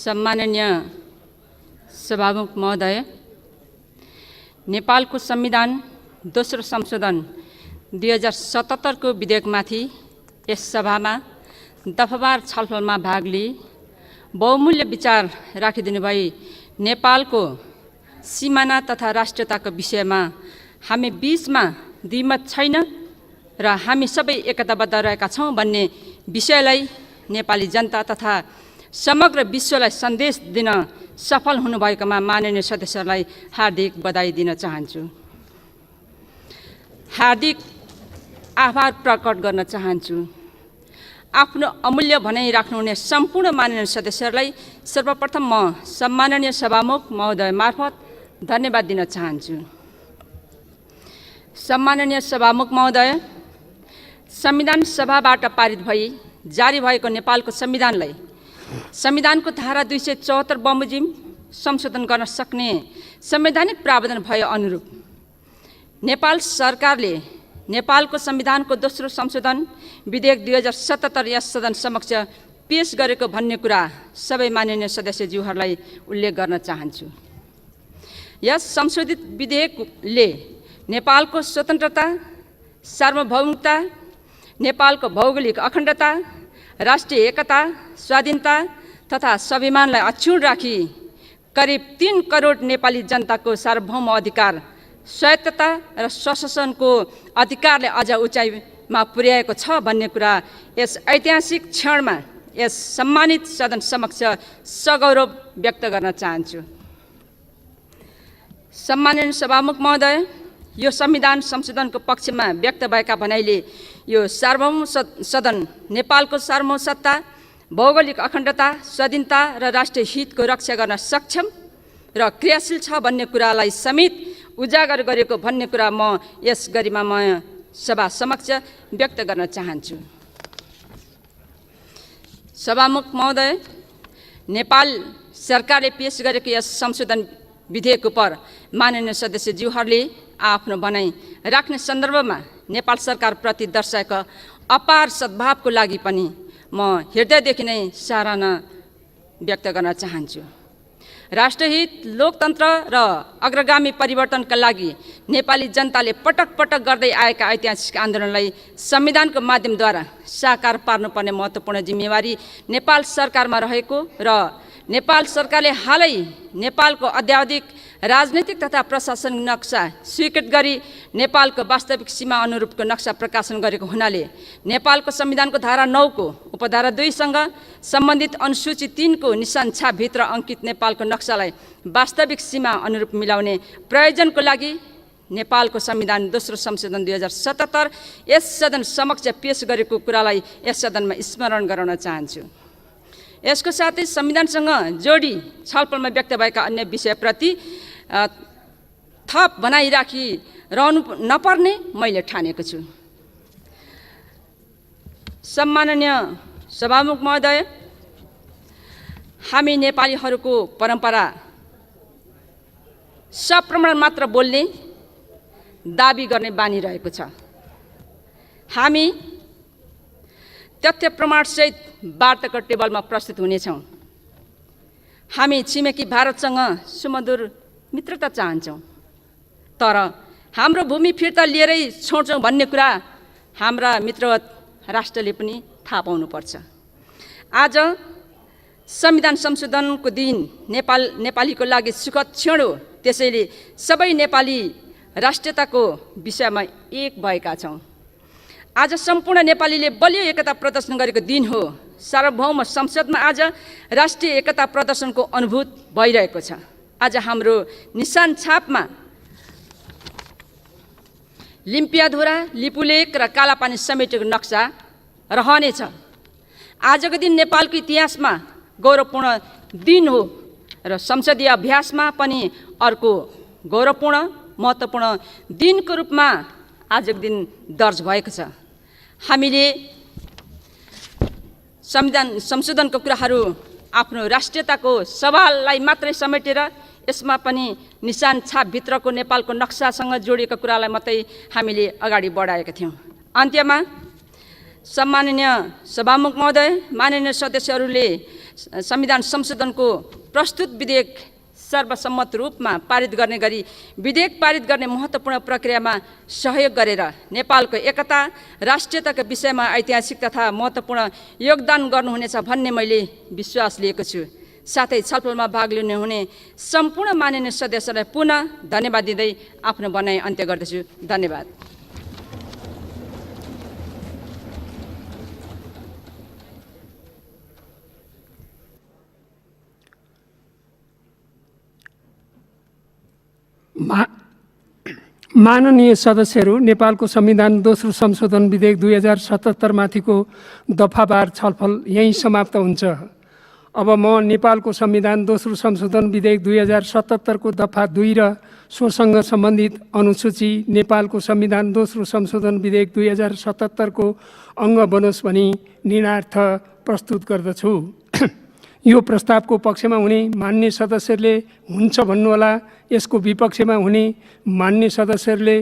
सम्माननीय सभामुख महोदय, नेपालको संविधान दोस्रो संशोधन 2077 को विधेयकमाथि यस सभामा दफावार छलफलमा भाग लिई बहुमूल्य विचार राखिदिनु भई नेपालको सीमाना तथा राष्ट्रियताको विषयमा हामी बीचमा द्विमत छैन र हामी सबै एकताबद्ध रहेका छौं भन्ने विषयलाई नेपाली जनता तथा समग्र विश्वलाई सन्देश दिन सफल हुनुभएकोमा माननीय सदस्यहरूलाई हार्दिक बधाई दिन चाहन्छु। हार्दिक आभार प्रकट गर्न चाहन्छु। आफ्नो अमूल्य भनाइ राख्नुहुने सम्पूर्ण माननीय सदस्यहरूलाई सर्वप्रथम म सम्माननीय सभामुख महोदय मार्फत धन्यवाद दिन चाहन्छु। सम्माननीय सभामुख महोदय, संविधान सभाबाट पारित भई जारी भएको नेपालको संविधानलाई संविधानको धारा 274 बमोजिम संशोधन गर्न सक्ने संवैधानिक प्रावधान भए अनुरूप नेपाल सरकारले नेपालको संविधानको दोस्रो संशोधन विधेयक 2077 यस सदन समक्ष पेश गरेको भन्ने कुरा सबै माननीय सदस्यज्यूहरूलाई उल्लेख गर्न चाहन्छु। यस संशोधित विधेयकले नेपालको स्वतन्त्रता, सार्वभौमिकता, नेपालको भौगोलिक अखण्डता, राष्ट्रिय एकता, स्वाधीनता तथा स्वाभिमानलाई अक्षुण्ण राखी करिब 3 करोड नेपाली जनताको सार्वभौम अधिकार, स्वायत्तता र स्वशासनको अधिकारले अझ उचाइमा पुर्याएको छ भन्ने कुरा यस ऐतिहासिक क्षणमा यस सम्मानित सदन समक्ष सगौरव व्यक्त गर्न चाहन्छु। सम्माननीय सभामुख महोदय, यो संविधान संशोधनको पक्षमा व्यक्त भएका भनाइले यो सार्वभौम सदन नेपालको सार्वभौम सत्ता, भौगोलिक अखण्डता, स्वाधीनता र राष्ट्रिय हितको रक्षा गर्न सक्षम र क्रियाशील छ भन्ने कुरालाई समेत उजागर गरेको भन्ने कुरा म यस गरिमामय सभा समक्ष व्यक्त गर्न चाहन्छु। सभामुख महोदय, नेपाल सरकारले पेश गरेको यस संशोधन विधेयक उप माननीय सदस्यज्यूहरूले आफ्नो भनाइ राख्ने सन्दर्भमा नेपाल सरकारप्रति दर्शाएको अपार सद्भावको लागि पनि म हृदयदेखि नै सराहना व्यक्त गर्न चाहन्छु। राष्ट्रहित, लोकतन्त्र र अग्रगामी परिवर्तनका लागि नेपाली जनताले पटक पटक गर्दै आएका ऐतिहासिक आन्दोलनलाई संविधानको माध्यमद्वारा साकार पार्नुपर्ने महत्त्वपूर्ण जिम्मेवारी नेपाल सरकारमा रहेको र नेपाल सरकारले हालै नेपालको अद्यावधिक राजनैतिक तथा प्रशासनिक नक्सा स्वीकृत गरी नेपालको वास्तविक सीमा अनुरूपको नक्सा प्रकाशन गरेको हुनाले नेपालको संविधानको धारा 9 को उपधारा 2 सँग सम्बन्धित अनुसूची 3 को निशान छापभित्र अङ्कित नेपालको नक्सालाई वास्तविक सीमा अनुरूप मिलाउने प्रयोजनको लागि नेपालको संविधान दोस्रो संशोधन 2077 यस सदन समक्ष पेश गरेको कुरालाई यस सदनमा स्मरण गराउन चाहन्छु। यसको साथै संविधानसँग जोडी छलफलमा व्यक्त भएका अन्य विषयप्रति थप भनाइ राखी रहनु नपर्ने मैले ठानेको छु। सम्माननीय सभामुख महोदय, हामी नेपालीहरूको परम्परा सप्रमाण मात्र बोल्ने, दाबी गर्ने बानी रहेको छ। हामी तथ्य प्रमाणसहित वार्ताको टेबलमा प्रस्तुत हुनेछौँ। हामी छिमेकी भारतसँग सुमधुर मित्रता चाहन्छौँ, तर हाम्रो भूमि फिर्ता लिएरै छोड्छौँ भन्ने कुरा हाम्रा मित्रवत राष्ट्रले पनि थाहा पाउनुपर्छ। आज संविधान संशोधनको दिन नेपालीको लागि सुखद क्षण हो। त्यसैले सबै नेपाली राष्ट्रियताको विषयमा एक भएका छौँ। आज सम्पूर्ण नेपालीले बलियो एकता प्रदर्शन गरेको दिन हो। सार्वभौम संसदमा आज राष्ट्रिय एकता प्रदर्शनको अनुभूत भइरहेको छ। आज हाम्रो निशान छापमा लिम्पियाधुरा, लिपुलेक र कालापानी समेटेको नक्सा रहनेछ। आजको दिन नेपालको इतिहासमा गौरवपूर्ण दिन हो र संसदीय अभ्यासमा पनि अर्को गौरवपूर्ण महत्त्वपूर्ण दिनको रूपमा आजको दिन दर्ज भएको छ। हामीले संविधान संशोधनको कुराहरू आफ्नो राष्ट्रियताको सवाललाई मात्रै समेटेर यसमा पनि निशान छापभित्रको नेपालको नक्सासँग जोडिएको कुरालाई मात्रै हामीले अगाडि बढाएका थियौँ। अन्त्यमा सम्माननीय सभामुख महोदय, माननीय सदस्यहरूले संविधान संशोधनको प्रस्तुत विधेयक सर्वसम्मत रूपमा पारित गर्ने गरी विधेयक पारित गर्ने महत्त्वपूर्ण प्रक्रियामा सहयोग गरेर नेपालको एकता राष्ट्रियताका विषयमा ऐतिहासिक तथा महत्त्वपूर्ण योगदान गर्नुहुनेछ भन्ने मैले विश्वास लिएको छु। साथै छलफलमा भाग लिनु हुने सम्पूर्ण माननीय सदस्यलाई पुनः धन्यवाद दिँदै आफ्नो भनाइ अन्त्य गर्दछु। धन्यवाद। माननीय सदस्यहरू, नेपालको संविधान दोस्रो संशोधन विधेयक 2077 माथिको दफावार छलफल यहीँ समाप्त हुन्छ। अब म नेपालको संविधान दोस्रो संशोधन विधेयक 2077 को दफा 2 र सोसँग सम्बन्धित अनुसूची नेपालको संविधान दोस्रो संशोधन विधेयक 2077 को अङ्ग बनोस् भनी निर्णयार्थ प्रस्तुत गर्दछु। यो प्रस्तावको पक्षमा हुने मान्य सदस्यहरूले हुन्छ भन्नुहोला, यसको विपक्षमा हुने मान्य सदस्यहरूले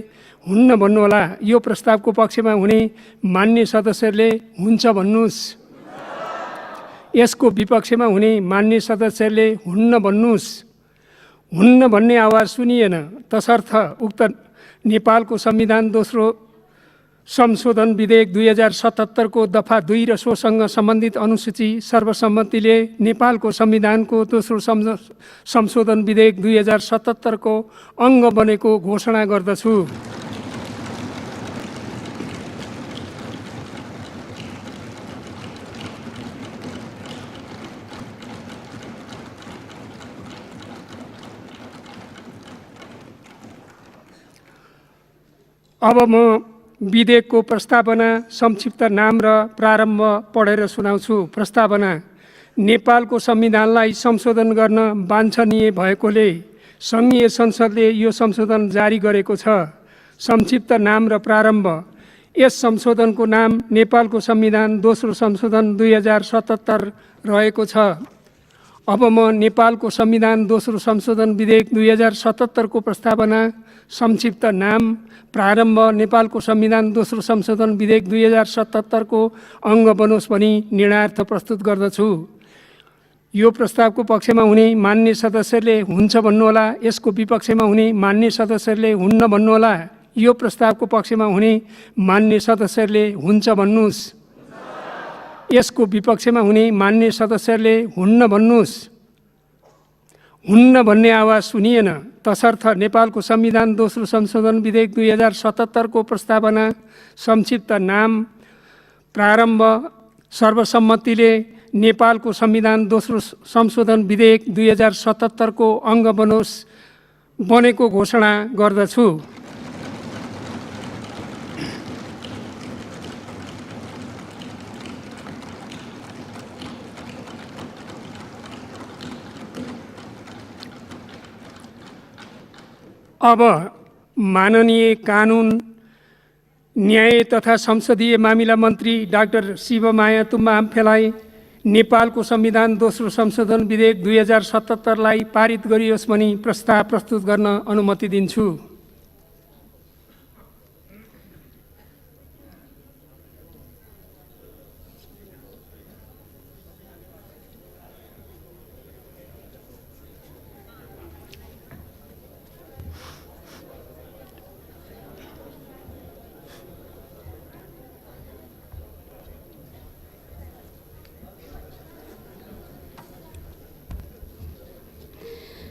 हुन्न भन्नुहोला। यो प्रस्तावको पक्षमा हुने मान्य सदस्यहरूले हुन्छ भन्नुहोस्। यसको विपक्षमा हुने मान्य सदस्यहरूले हुन्न भन्नुहोस्। हुन्न भन्ने आवाज सुनिएन, तसर्थ उक्त नेपालको संविधान दोस्रो संशोधन विधेयक 2077 को दफा 2 र सोसँग सम्बन्धित अनुसूची सर्वसम्मतिले नेपालको संविधानको दोस्रो संशोधन विधेयक 2077 को अङ्ग बनेको घोषणा गर्दछु। अब म विधेयकको प्रस्तावना, संक्षिप्त नाम र प्रारम्भ पढेर सुनाउँछु। प्रस्तावना: नेपालको संविधानलाई संशोधन गर्न वाञ्छनीय भएकोले सङ्घीय संसदले यो संशोधन जारी गरेको छ। संक्षिप्त नाम र प्रारम्भ: यस संशोधनको नाम नेपालको संविधान दोस्रो संशोधन 2077 रहेको छ। अब म नेपालको संविधान दोस्रो संशोधन विधेयक 2077 को प्रस्तावना, संक्षिप्त नाम, प्रारम्भ, नेपालको संविधान दोस्रो संशोधन विधेयक 2077 को अङ्ग बनोस् भनी निर्णयार्थ प्रस्तुत गर्दछु। यो प्रस्तावको पक्षमा हुने मान्य सदस्यहरूले हुन्छ भन्नुहोला, यसको विपक्षमा हुने मान्य सदस्यहरूले हुन्न भन्नुहोला। यो प्रस्तावको पक्षमा हुने मान्य सदस्यहरूले हुन्छ भन्नुहोस्। यसको विपक्षमा हुने मान्य सदस्यहरूले हुन्न भन्नुहोस्। हुन्न भन्ने आवाज सुनिएन, तसर्थ नेपालको संविधान दोस्रो संशोधन विधेयक 2077 को प्रस्तावना, संक्षिप्त नाम, प्रारम्भ, सर्वसम्मतिले नेपालको संविधान दोस्रो संशोधन विधेयक 2077 को अङ्ग बनेको घोषणा गर्दछु। अब माननीय कानुन, न्याय तथा संसदीय मामिला मन्त्री डाक्टर शिवमाया तुम्बा आम्फेलाई नेपालको संविधान दोस्रो संशोधन विधेयक 2077 लाई पारित गरियोस् भनी प्रस्ताव प्रस्तुत गर्न अनुमति दिन्छु।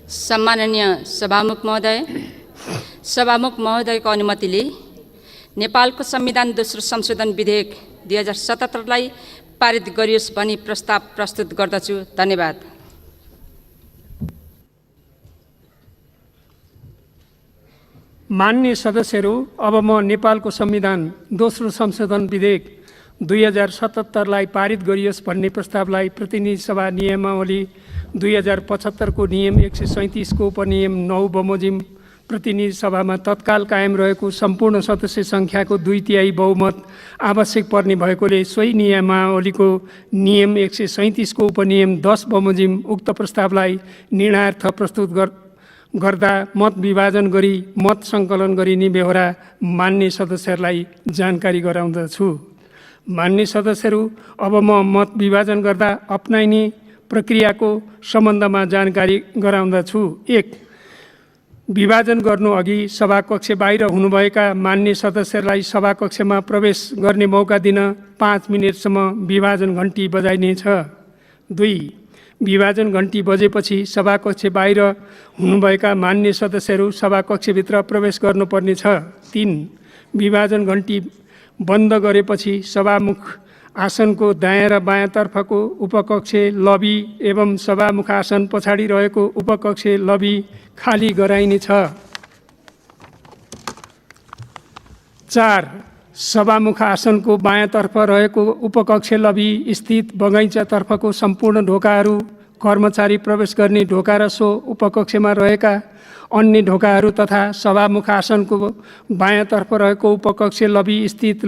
सम्माननीय सभामुख महोदयको अनुमतिले नेपालको संविधान दोस्रो संशोधन विधेयक 2077 लाई पारित गरियोस् भनी प्रस्ताव प्रस्तुत गर्दछु। धन्यवाद। मान्य सदस्यहरू, अब म नेपालको संविधान दोस्रो संशोधन विधेयक 2077 लाई पारित गरियोस् भन्ने प्रस्तावलाई प्रतिनिधि सभा नियमावली 2075 को नियम 137 को उपनियम 9 बमोजिम प्रतिनिधि सभामा तत्काल कायम रहेको सम्पूर्ण सदस्य सङ्ख्याको 2/3 बहुमत आवश्यक पर्ने भएकोले सोही नियमावलीको नियम 137 को उपनियम 10 बमोजिम उक्त प्रस्तावलाई निर्णयार्थ प्रस्तुत गर्दा मत विभाजन गरी मत सङ्कलन गरिने बेहोरा मान्य सदस्यहरूलाई जानकारी गराउँदछु। मान्य सदस्यहरू, अब म मत विभाजन गर्दा अपनाइने प्रक्रियाको सम्बन्धमा जानकारी गराउँदछु। 1. विभाजन गर्नु अघि सभाकक्ष बाहिर हुनुभएका मान्य सदस्यहरूलाई सभाकक्षमा प्रवेश गर्ने मौका दिन 5 मिनेटसम्म विभाजन घन्टी बजाइनेछ। 2. विभाजन घन्टी बजेपछि सभाकक्ष बाहिर हुनुभएका मान्य सदस्यहरू सभाकक्षभित्र प्रवेश गर्नुपर्नेछ। 3. विभाजन घन्टी बन्द गरेपछि सभामुख आसनको दायाँ र बायाँतर्फको उपकक्ष लबी एवं सभामुख आसन पछाडि रहेको उपकक्ष लबी खाली गराइनेछ। 4. सभामुख आसनको बायाँतर्फ रहेको उपकक्ष लबी स्थित बगैँचातर्फको सम्पूर्ण ढोकाहरू, कर्मचारी प्रवेश गर्ने ढोका र सो उपकक्षमा रहेका अन्य ढोकाहरू तथा सभामुख आसनको बायाँतर्फ रहेको उपकक्ष लबी स्थित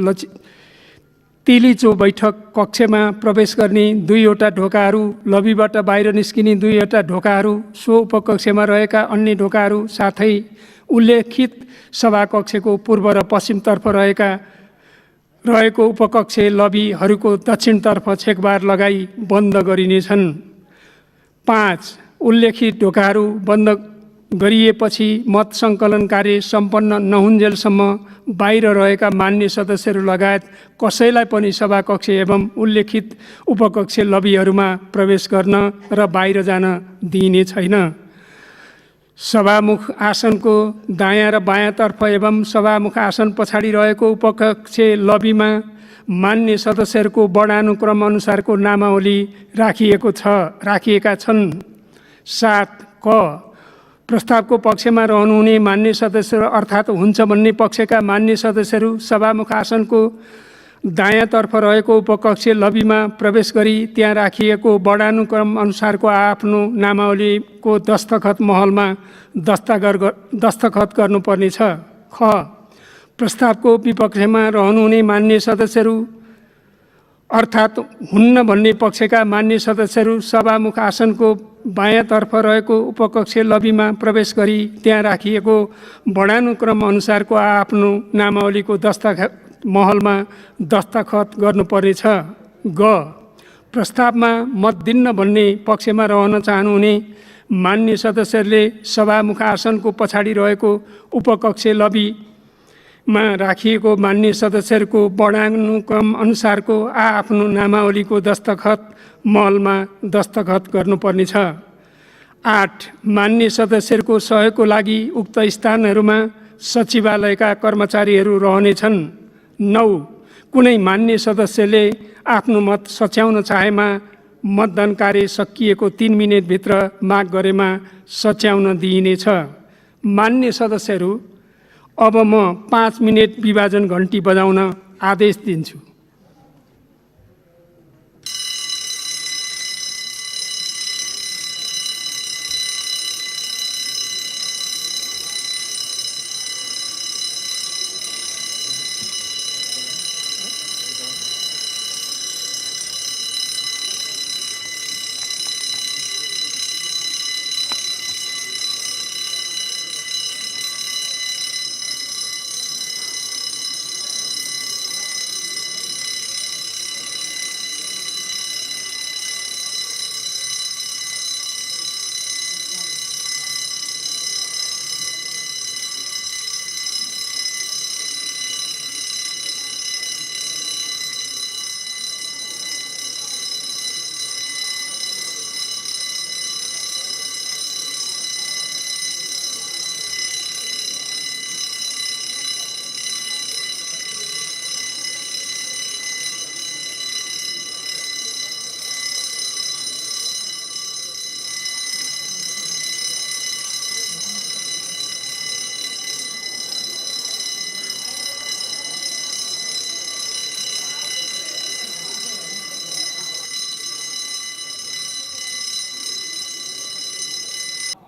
तिलिचो बैठक कक्षमा प्रवेश गर्ने 2वटा ढोकाहरू, लबीबाट बाहिर निस्किने 2वटा ढोकाहरू, सो उपकक्षमा रहेका अन्य ढोकाहरू साथै उल्लेखित सभाकक्षको पूर्व र पश्चिमतर्फ रहेको उपकक्ष लबीहरूको दक्षिणतर्फ छेकबार लगाई बन्द गरिनेछन्। 5. उल्लेखित ढोकाहरू बन्द गरिएपछि मत सङ्कलन कार्य सम्पन्न नहुन्जेलसम्म बाहिर रहेका मान्य सदस्यहरू लगायत कसैलाई पनि सभाकक्ष एवं उल्लेखित उपकक्ष लबीहरूमा प्रवेश गर्न र बाहिर जान दिइने छैन। सभामुख आसनको दायाँ र बायाँतर्फ एवं सभामुख आसन पछाडि रहेको उपकक्ष लबीमा मान्य सदस्यहरूको वर्णानुक्रम अनुसारको नामावली राखिएका छन्। 7. क. प्रस्तावको पक्षमा रहनुहुने मान्य सदस्यहरू अर्थात् हुन्छ भन्ने पक्षका मान्य सदस्यहरू सभामुख आसनको दायाँतर्फ रहेको उपकक्ष लबीमा प्रवेश गरी त्यहाँ राखिएको वर्णानुक्रम अनुसारको आफ्नो नामावलीको दस्तखत महलमा दस्तखत गर्नुपर्नेछ। ख. प्रस्तावको विपक्षमा रहनुहुने मान्य सदस्यहरू अर्थात् हुन्न भन्ने पक्षका मान्य सदस्यहरू सभामुख आसनको बायाँतर्फ रहेको उपकक्ष लबीमा प्रवेश गरी त्यहाँ राखिएको वर्णानुक्रम अनुसारको आफ्नो नामावलीको दस्तखत महलमा दस्तखत गर्नुपर्नेछ। ग. प्रस्तावमा मत दिन्न भन्ने पक्षमा रहन चाहनुहुने मान्य सदस्यहरूले सभामुख आसनको पछाडि रहेको उपकक्ष लबीमा राखिएको मान्य सदस्यहरूको वर्णानुक्रम अनुसारको आफ्नो नामावलीको दस्तखत महलमा दस्तखत गर्नुपर्नेछ। 8. मान्य सदस्यहरूको सहयोगको लागि उक्त स्थानहरूमा सचिवालयका कर्मचारीहरू रहनेछन्। 9. कुनै मान्य सदस्यले आफ्नो मत सच्याउन चाहेमा मतदान कार्य सकिएको 3 मिनेटभित्र माग गरेमा सच्याउन दिइनेछ। मान्य सदस्यहरू, अब म 5 मिनेट विभाजन घन्टी बजाउन आदेश दिन्छु।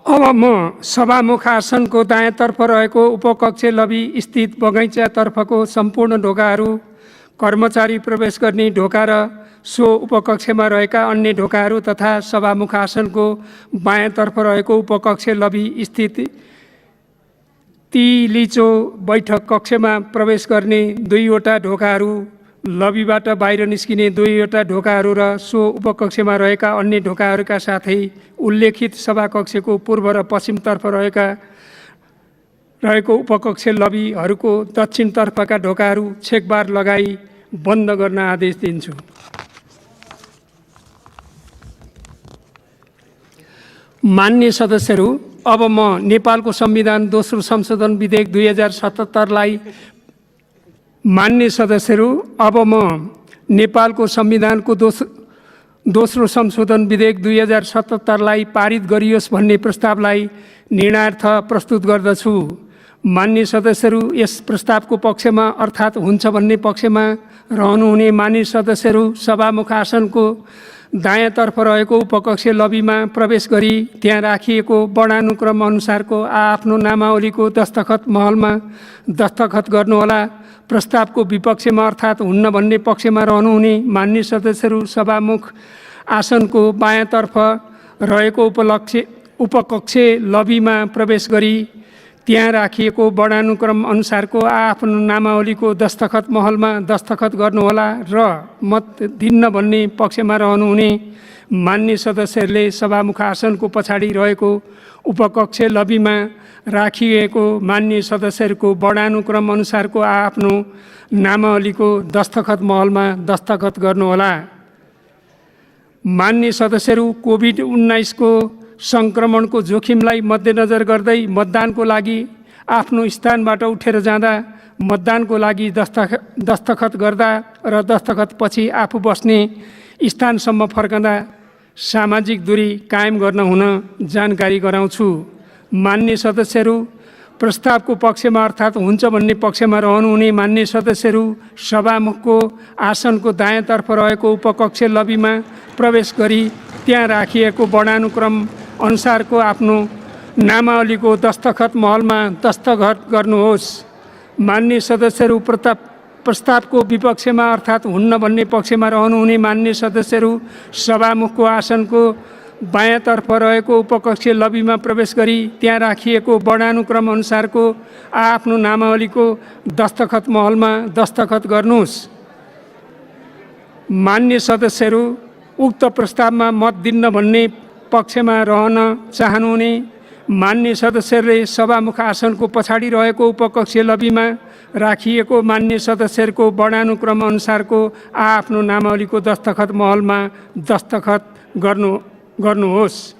अब म सभामुख आसनको दायाँतर्फ रहेको उपकक्ष लबी स्थित बगैँचातर्फको सम्पूर्ण ढोकाहरू, कर्मचारी प्रवेश गर्ने ढोका र सो उपकक्षमा रहेका अन्य ढोकाहरू तथा सभामुख आसनको बायाँतर्फ रहेको उपकक्ष लबी स्थित तिलिचो बैठक कक्षमा प्रवेश गर्ने 2वटा ढोकाहरू, लबीबाट बाहिर निस्किने दुईवटा ढोकाहरू र सो उपकक्षमा रहेका अन्य ढोकाहरूका साथै उल्लेखित सभाकक्षको पूर्व र पश्चिमतर्फ रहेको उपकक्ष लबीहरूको दक्षिणतर्फका ढोकाहरू छेकबार लगाई बन्द गर्न आदेश दिन्छु। मान्य सदस्यहरू, अब म नेपालको संविधान दोस्रो संशोधन विधेयक 2077लाई मान्य सदस्यहरू, अब म नेपालको संविधानको दोस्रो संशोधन विधेयक 2077लाई पारित गरियोस् भन्ने प्रस्तावलाई निर्णयार्थ प्रस्तुत गर्दछु। मान्य सदस्यहरू, यस प्रस्तावको पक्षमा अर्थात् हुन्छ भन्ने पक्षमा रहनुहुने मान्य सदस्यहरू सभामुख आसनको दायाँतर्फ रहेको उपकक्ष लबीमा प्रवेश गरी त्यहाँ राखिएको वर्णानुक्रम अनुसारको आफ्नो नामावलीको दस्तखत महलमा दस्तखत गर्नुहोला। प्रस्तावको विपक्षमा अर्थात् हुन्न भन्ने पक्षमा रहनुहुने मान्य सदस्यहरू सभामुख आसनको बायाँतर्फ रहेको उपकक्ष लबीमा प्रवेश गरी त्यहाँ राखिएको वर्णानुक्रम अनुसारको आफ्नो नामावलीको दस्तखत महलमा दस्तखत गर्नुहोला र मत दिन्न भन्ने पक्षमा रहनुहुने मान्य सदस्यहरूले सभामुख आसनको पछाडि रहेको उपकक्ष लबीमा राखिएको मान्य सदस्यहरूको वर्णानुक्रम अनुसारको आफ्नो नामावलीको दस्तखत महलमा दस्तखत गर्नुहोला। मान्य सदस्यहरू, कोभिड-19 को सङ्क्रमणको जोखिमलाई मध्यनजर गर्दै मतदानको लागि आफ्नो स्थानबाट उठेर जाँदा, मतदानको लागि दस्तखत गर्दा र दस्तखतपछि आफू बस्ने स्थानसम्म फर्कँदा सामाजिक दूरी कायम गर्न हुन जानकारी गराउँछु। मान्य सदस्यहरू, प्रस्तावको पक्षमा अर्थात् हुन्छ भन्ने पक्षमा रहनुहुने मान्य सदस्यहरू सभामुखको आसनको दायाँतर्फ रहेको उपकक्ष लबीमा प्रवेश गरी त्यहाँ राखिएको वर्णानुक्रम अनुसारको आफ्नो नामावलीको दस्तखत महलमा दस्तखत गर्नुहोस्। मान्य सदस्यहरू, प्रस्तावको विपक्षमा अर्थात् हुन्न भन्ने पक्षमा रहनुहुने मान्य सदस्यहरू सभामुखको आसनको बायाँतर्फ रहेको उपकक्ष लबीमा प्रवेश गरी त्यहाँ राखिएको वर्णानुक्रम अनुसारको आफ्नो नामावलीको दस्तखत महलमा दस्तखत गर्नुहोस्। मान्य सदस्यहरू, उक्त प्रस्तावमा मत दिन्न भन्ने पक्षमा रहन चाहनुहुने मान्य सदस्यहरूले सभामुख आसनको पछाडि रहेको उपकक्ष लबीमा राखिएको मान्य सदस्यहरूको वर्णानुक्रम अनुसारको आफ्नो नामावलीको दस्तखत महलमा दस्तखत गर्नुहोस्।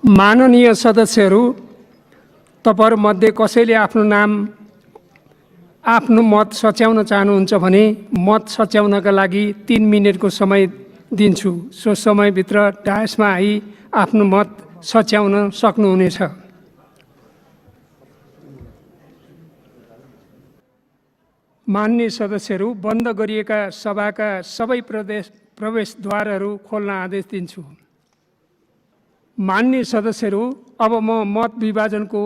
माननीय सदस्यहरू, तपाईहरुमध्ये कसैले आफ्नो मत सच्याउन चाहनुहुन्छ भने मत सच्याउनका लागि 3 मिनेटको समय दिन्छु। सो समयभित्र डायसमा आई आफ्नो मत सच्याउन सक्नुहुनेछ। माननीय सदस्यहरू, बन्द गरिएका सभाका सबै प्रवेशद्वारहरू खोल्न आदेश दिन्छु। माननीय सदस्यहरू, अब म मत विभाजनको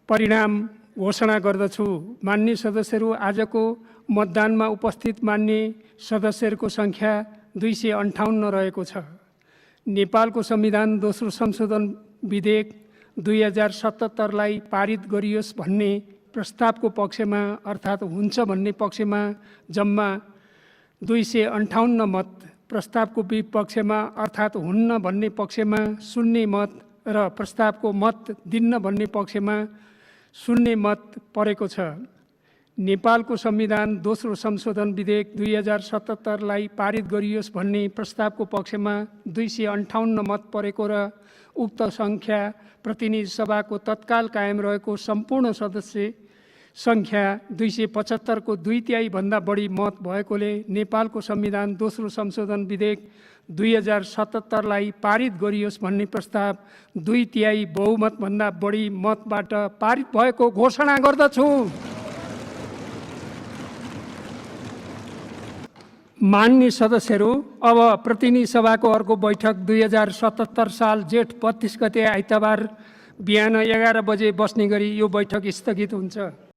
परिणाम घोषणा गर्दछु। माननीय सदस्यहरू, आजको मतदानमा उपस्थित माननीय सदस्यहरूको सङ्ख्या 258 रहेको छ। नेपालको संविधान दोस्रो संशोधन विधेयक 2077 लाई पारित गरियोस् भन्ने प्रस्तावको पक्षमा अर्थात् हुन्छ भन्ने पक्षमा जम्मा 258 मत, प्रस्तावको विपक्षमा अर्थात् हुन्न भन्ने पक्षमा 0 मत र प्रस्तावको मत दिन्न भन्ने पक्षमा 0 मत परेको छ। नेपालको संविधान दोस्रो संशोधन विधेयक 2077 लाई पारित गरियोस् भन्ने प्रस्तावको पक्षमा 258 मत परेको र उक्त सङ्ख्या प्रतिनिधि सभाको तत्काल कायम रहेको सम्पूर्ण सदस्य सङ्ख्या 275 को 2/3 भन्दा बढी मत भएकोले नेपालको संविधान दोस्रो संशोधन विधेयक 2077 लाई पारित गरियोस् भन्ने प्रस्ताव 2/3 बहुमत भन्दा बढी मतबाट पारित भएको घोषणा गर्दछु। माननीय सदस्यहरू, अब प्रतिनिधि सभाको अर्को बैठक 2077 साल जेठ 32 गते आइतबार बिहान 11 बजे बस्ने गरी यो बैठक स्थगित हुन्छ।